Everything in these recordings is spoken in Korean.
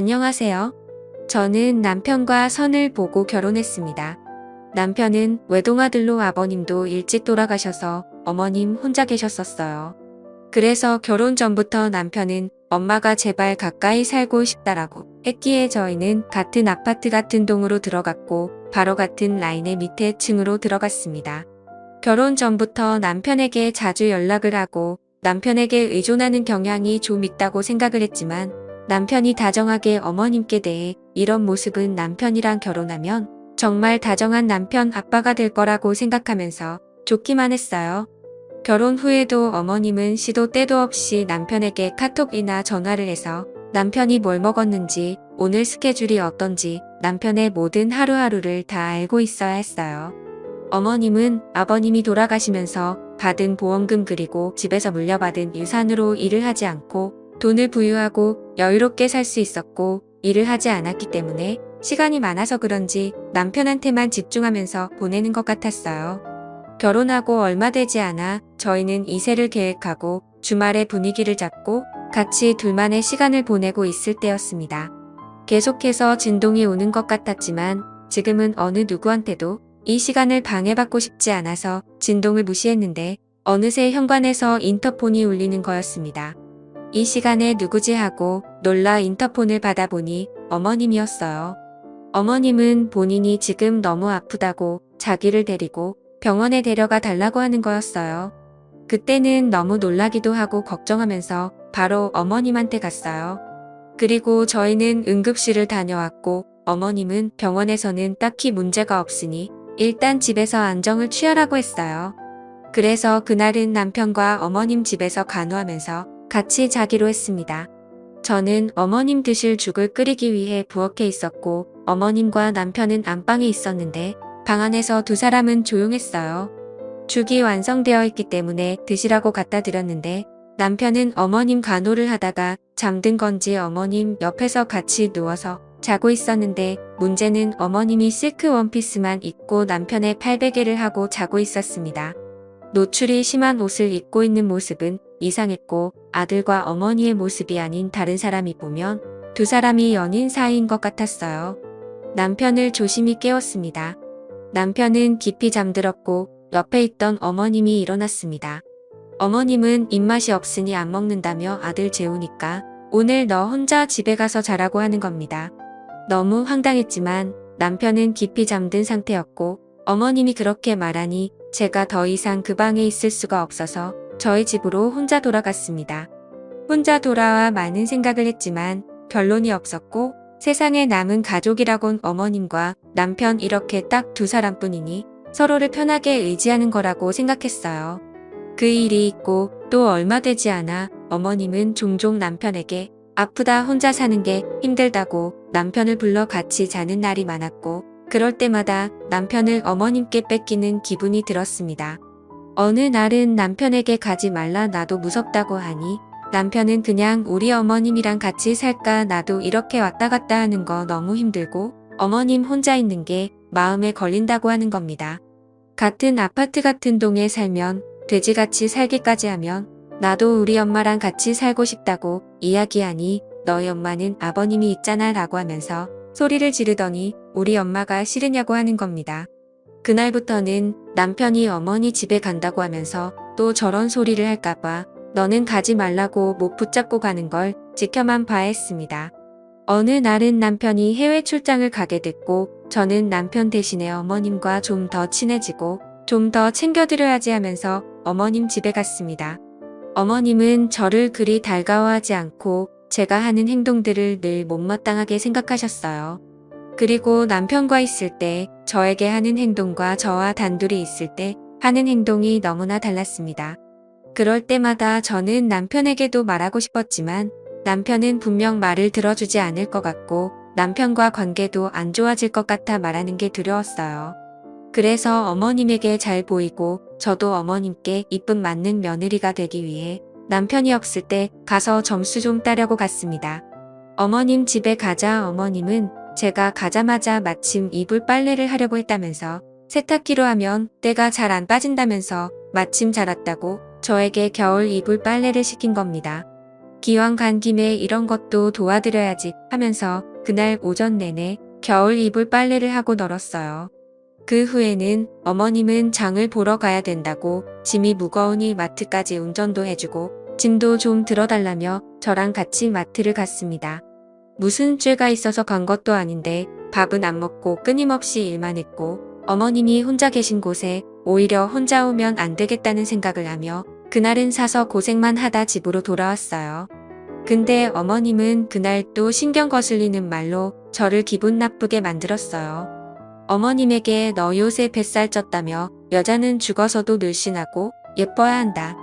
안녕하세요. 저는 남편과 선을 보고 결혼했습니다. 남편은 외동아들로 아버님도 일찍 돌아가셔서 어머님 혼자 계셨었어요. 그래서 결혼 전부터 남편은 엄마가 제발 가까이 살고 싶다라고 했기에 저희는 같은 아파트 같은 동으로 들어갔고 바로 같은 라인의 밑에 층으로 들어갔습니다. 결혼 전부터 남편에게 자주 연락을 하고 남편에게 의존하는 경향이 좀 있다고 생각을 했지만 남편이 다정하게 어머님께 대해 이런 모습은 남편이랑 결혼하면 정말 다정한 남편 아빠가 될 거라고 생각하면서 좋기만 했어요. 결혼 후에도 어머님은 시도 때도 없이 남편에게 카톡이나 전화를 해서 남편이 뭘 먹었는지, 오늘 스케줄이 어떤지 남편의 모든 하루하루를 다 알고 있어야 했어요. 어머님은 아버님이 돌아가시면서 받은 보험금 그리고 집에서 물려받은 유산으로 일을 하지 않고 돈을 부유하고 여유롭게 살 수 있었고 일을 하지 않았기 때문에 시간이 많아서 그런지 남편한테만 집중하면서 보내는 것 같았어요. 결혼하고 얼마 되지 않아 저희는 이세를 계획하고 주말에 분위기를 잡고 같이 둘만의 시간을 보내고 있을 때였습니다. 계속해서 진동이 오는 것 같았지만 지금은 어느 누구한테도 이 시간을 방해받고 싶지 않아서 진동을 무시했는데 어느새 현관에서 인터폰이 울리는 거였습니다. 이 시간에 누구지 하고 놀라 인터폰을 받아보니 어머님이었어요. 어머님은 본인이 지금 너무 아프다고 자기를 데리고 병원에 데려가 달라고 하는 거였어요. 그때는 너무 놀라기도 하고 걱정하면서 바로 어머님한테 갔어요. 그리고 저희는 응급실을 다녀왔고 어머님은 병원에서는 딱히 문제가 없으니 일단 집에서 안정을 취하라고 했어요. 그래서 그날은 남편과 어머님 집에서 간호하면서 같이 자기로 했습니다. 저는 어머님 드실 죽을 끓이기 위해 부엌에 있었고 어머님과 남편은 안방에 있었는데 방 안에서 두 사람은 조용했어요. 죽이 완성되어 있기 때문에 드시라고 갖다 드렸는데 남편은 어머님 간호를 하다가 잠든 건지 어머님 옆에서 같이 누워서 자고 있었는데 문제는 어머님이 실크 원피스만 입고 남편의 팔베개를 하고 자고 있었습니다. 노출이 심한 옷을 입고 있는 모습은 이상했고 아들과 어머니의 모습이 아닌 다른 사람이 보면 두 사람이 연인 사이인 것 같았어요. 남편을 조심히 깨웠습니다. 남편은 깊이 잠들었고 옆에 있던 어머님이 일어났습니다. 어머님은 입맛이 없으니 안 먹는다며 아들 재우니까 오늘 너 혼자 집에 가서 자라고 하는 겁니다. 너무 황당했지만 남편은 깊이 잠든 상태였고 어머님이 그렇게 말하니 제가 더 이상 그 방에 있을 수가 없어서 저희 집으로 혼자 돌아갔습니다. 혼자 돌아와 많은 생각을 했지만 결론이 없었고 세상에 남은 가족이라곤 어머님과 남편 이렇게 딱 두 사람뿐이니 서로를 편하게 의지하는 거라고 생각했어요. 그 일이 있고 또 얼마 되지 않아 어머님은 종종 남편에게 아프다 혼자 사는 게 힘들다고 남편을 불러 같이 자는 날이 많았고 그럴 때마다 남편을 어머님께 뺏기는 기분이 들었습니다. 어느 날은 남편에게 가지 말라 나도 무섭다고 하니 남편은 그냥 우리 어머님이랑 같이 살까 나도 이렇게 왔다 갔다 하는 거 너무 힘들고 어머님 혼자 있는 게 마음에 걸린다고 하는 겁니다. 같은 아파트 같은 동에 살면 돼지같이 살기까지 하면 나도 우리 엄마랑 같이 살고 싶다고 이야기하니 너희 엄마는 아버님이 있잖아 라고 하면서 소리를 지르더니 우리 엄마가 싫으냐고 하는 겁니다. 그날부터는 남편이 어머니 집에 간다고 하면서 또 저런 소리를 할까봐 너는 가지 말라고 못 붙잡고 가는 걸 지켜만 봐야 했습니다. 어느 날은 남편이 해외 출장을 가게 됐고 저는 남편 대신에 어머님과 좀 더 친해지고 좀 더 챙겨드려야지 하면서 어머님 집에 갔습니다. 어머님은 저를 그리 달가워하지 않고 제가 하는 행동들을 늘 못마땅하게 생각하셨어요. 그리고 남편과 있을 때 저에게 하는 행동과 저와 단둘이 있을 때 하는 행동이 너무나 달랐습니다. 그럴 때마다 저는 남편에게도 말하고 싶었지만 남편은 분명 말을 들어주지 않을 것 같고 남편과 관계도 안 좋아질 것 같아 말하는 게 두려웠어요. 그래서 어머님에게 잘 보이고 저도 어머님께 이쁨 맞는 며느리가 되기 위해 남편이 없을 때 가서 점수 좀 따려고 갔습니다. 어머님 집에 가자 어머님은 제가 가자마자 마침 이불 빨래를 하려고 했다면서 세탁기로 하면 때가 잘 안 빠진다면서 마침 잘 왔다고 저에게 겨울 이불 빨래를 시킨 겁니다. 기왕 간 김에 이런 것도 도와드려야지 하면서 그날 오전 내내 겨울 이불 빨래를 하고 널었어요. 그 후에는 어머님은 장을 보러 가야 된다고 짐이 무거우니 마트까지 운전도 해주고 짐도 좀 들어달라며 저랑 같이 마트를 갔습니다. 무슨 죄가 있어서 간 것도 아닌데 밥은 안 먹고 끊임없이 일만 했고 어머님이 혼자 계신 곳에 오히려 혼자 오면 안 되겠다는 생각을 하며 그날은 사서 고생만 하다 집으로 돌아왔어요. 근데 어머님은 그날 또 신경 거슬리는 말로 저를 기분 나쁘게 만들었어요. 어머님에게 너 요새 뱃살 쪘다며 여자는 죽어서도 늘씬하고 예뻐야 한다.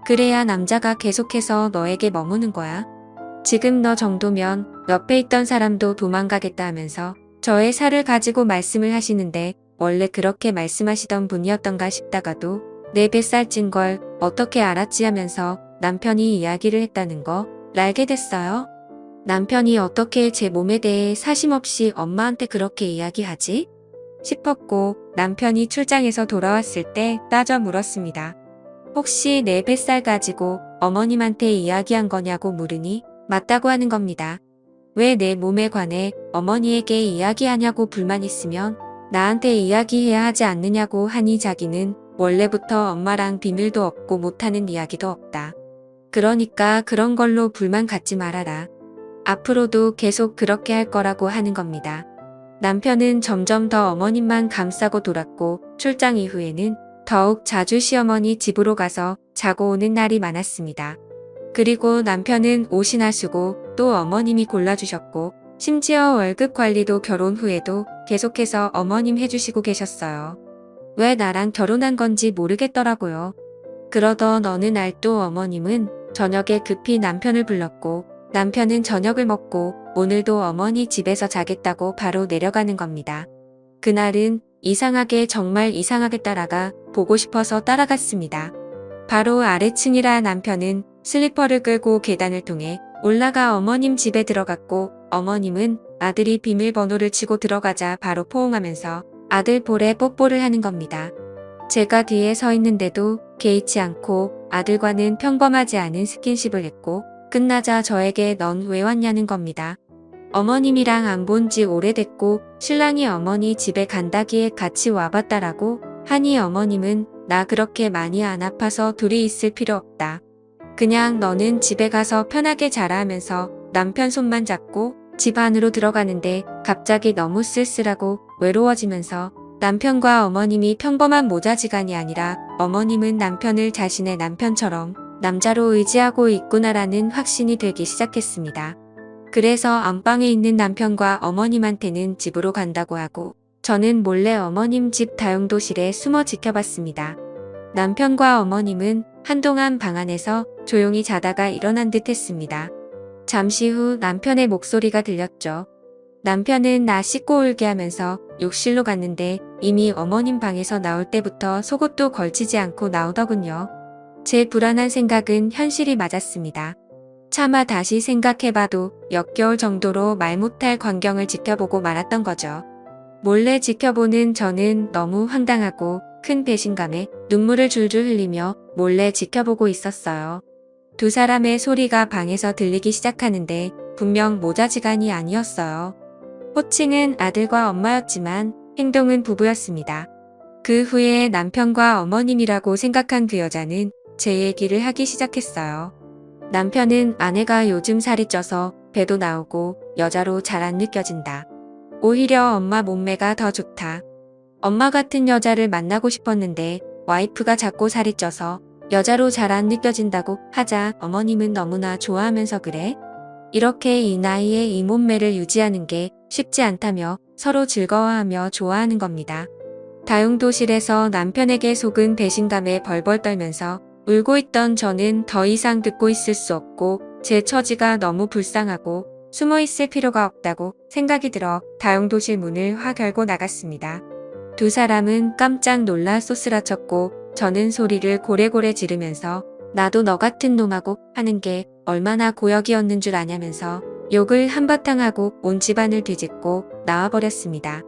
그래야 남자가 계속해서 너에게 머무는 거야. 지금 너 정도면 옆에 있던 사람도 도망가겠다 하면서 저의 살을 가지고 말씀을 하시는데 원래 그렇게 말씀하시던 분이었던가 싶다가도 내 뱃살 찐 걸 어떻게 알았지 하면서 남편이 이야기를 했다는 거 알게 됐어요. 남편이 어떻게 제 몸에 대해 사심없이 엄마한테 그렇게 이야기하지? 싶었고 남편이 출장에서 돌아왔을 때 따져 물었습니다. 혹시 내 뱃살 가지고 어머님한테 이야기한 거냐고 물으니 맞다고 하는 겁니다. 왜 내 몸에 관해 어머니에게 이야기하냐고 불만 있으면 나한테 이야기해야 하지 않느냐고 하니 자기는 원래부터 엄마랑 비밀도 없고 못하는 이야기도 없다. 그러니까 그런 걸로 불만 갖지 말아라. 앞으로도 계속 그렇게 할 거라고 하는 겁니다. 남편은 점점 더 어머님만 감싸고 돌았고 출장 이후에는 더욱 자주 시어머니 집으로 가서 자고 오는 날이 많았습니다. 그리고 남편은 옷이나 쓰고 또 어머님이 골라주셨고 심지어 월급 관리도 결혼 후에도 계속해서 어머님 해주시고 계셨어요. 왜 나랑 결혼한 건지 모르겠더라고요. 그러던 어느 날 또 어머님은 저녁에 급히 남편을 불렀고 남편은 저녁을 먹고 오늘도 어머니 집에서 자겠다고 바로 내려가는 겁니다. 그날은 이상하게 정말 이상하게 따라가 보고 싶어서 따라갔습니다. 바로 아래층이라 남편은 슬리퍼를 끌고 계단을 통해 올라가 어머님 집에 들어갔고 어머님은 아들이 비밀번호를 치고 들어가자 바로 포옹하면서 아들 볼에 뽀뽀를 하는 겁니다. 제가 뒤에 서 있는데도 개의치 않고 아들과는 평범하지 않은 스킨십을 했고 끝나자 저에게 넌 왜 왔냐는 겁니다. 어머님이랑 안 본 지 오래됐고 신랑이 어머니 집에 간다기에 같이 와봤다라고 하니 어머님은 나 그렇게 많이 안 아파서 둘이 있을 필요 없다. 그냥 너는 집에 가서 편하게 자라 하면서 남편 손만 잡고 집 안으로 들어가는데 갑자기 너무 쓸쓸하고 외로워지면서 남편과 어머님이 평범한 모자지간이 아니라 어머님은 남편을 자신의 남편처럼 남자로 의지하고 있구나라는 확신이 들기 시작했습니다. 그래서 안방에 있는 남편과 어머님한테는 집으로 간다고 하고 저는 몰래 어머님 집 다용도실에 숨어 지켜봤습니다. 남편과 어머님은 한동안 방 안에서 조용히 자다가 일어난 듯 했습니다. 잠시 후 남편의 목소리가 들렸죠. 남편은 나 씻고 올게 하면서 욕실로 갔는데 이미 어머님 방에서 나올 때부터 속옷도 걸치지 않고 나오더군요. 제 불안한 생각은 현실이 맞았습니다. 차마 다시 생각해봐도 역겨울 정도로 말 못할 광경을 지켜보고 말았던 거죠. 몰래 지켜보는 저는 너무 황당하고 큰 배신감에 눈물을 줄줄 흘리며 몰래 지켜보고 있었어요. 두 사람의 소리가 방에서 들리기 시작하는데 분명 모자지간이 아니었어요. 호칭은 아들과 엄마였지만 행동은 부부였습니다. 그 후에 남편과 어머님이라고 생각한 그 여자는 제 얘기를 하기 시작했어요. 남편은 아내가 요즘 살이 쪄서 배도 나오고 여자로 잘 안 느껴진다. 오히려 엄마 몸매가 더 좋다. 엄마 같은 여자를 만나고 싶었는데 와이프가 자꾸 살이 쪄서 여자로 잘 안 느껴진다고 하자 어머님은 너무나 좋아하면서 그래? 이렇게 이 나이에 이 몸매를 유지하는 게 쉽지 않다며 서로 즐거워하며 좋아하는 겁니다. 다용도실에서 남편에게 속은 배신감에 벌벌 떨면서 울고 있던 저는 더 이상 듣고 있을 수 없고 제 처지가 너무 불쌍하고 숨어 있을 필요가 없다고 생각이 들어 다용도실 문을 확 열고 나갔습니다. 두 사람은 깜짝 놀라 쏘스라쳤고 저는 소리를 고래고래 지르면서 나도 너 같은 놈하고 하는 게 얼마나 고역이었는 줄 아냐면서 욕을 한바탕 하고 온 집안을 뒤집고 나와버렸습니다.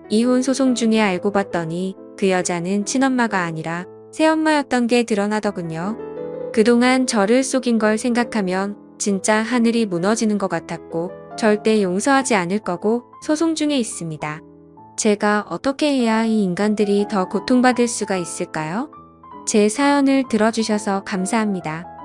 이혼 소송 중에 알고 봤더니 그 여자는 친엄마가 아니라 새엄마였던 게 드러나더군요. 그동안 저를 속인 걸 생각하면 진짜 하늘이 무너지는 것 같았고 절대 용서하지 않을 거고 소송 중에 있습니다. 제가 어떻게 해야 이 인간들이 더 고통받을 수가 있을까요? 제 사연을 들어주셔서 감사합니다.